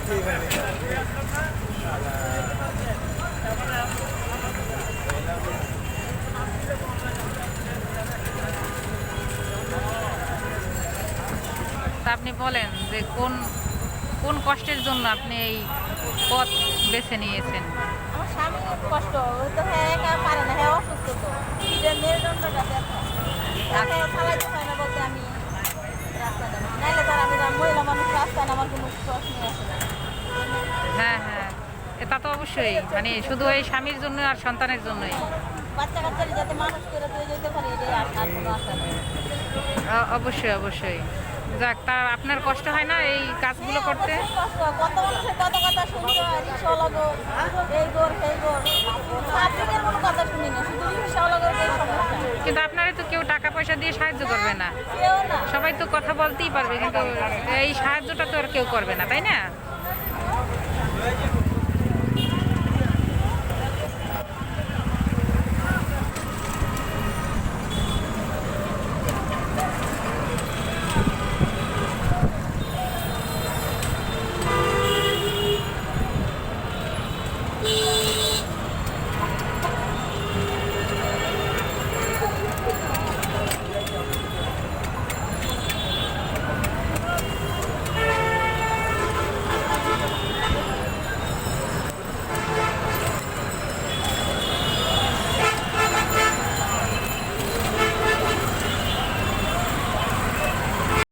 আপনি বলেন যে কোন কোন কষ্টের জন্য আপনি এই পথ বেছে নিয়েছেন? আমার স্বামী কষ্ট, ওই তো হ্যাঁ একা পারে না, হ্যাঁ অসুস্থ তো, নিজের মেরুদণ্ডটা ব্যথা, তাকে চালাইতে হয় না বলতে আমি রাস্তায় নামি, নাইলে তো আর আমি মহিলা মানুষ রাস্তায় নামার কোনো প্রশ্নই আসে না। হ্যাঁ হ্যাঁ, এটা তো অবশ্যই, মানে শুধু এই স্বামীর জন্য আর সন্তানের জন্যই। বাচ্চা কাচ্চারা যাতে মানুষ করে তুই যেতে পারে এটাই আর কোনো আশা নেই। অবশ্যই অবশ্যই। যাক, তা আপনার কষ্ট হয় না এই কাজগুলো করতে? কষ্ট, কত মানুষের কত কথা শুনতে হয়, রিক্সাওয়ালা গো এই গোর সেই গোর, পাবলিকের কোনো কথা শুনি না, শুধু রিক্সাওয়ালা গোর এই সমস্যা। কিন্তু আপনারা তো কেউ টাকা পয়সা দিয়ে সাহায্য করবে না, কেউ না। সবাই তো কথা বলতেই পারবে, কিন্তু এই সাহায্যটা তো আর কেউ করবে না, তাই না?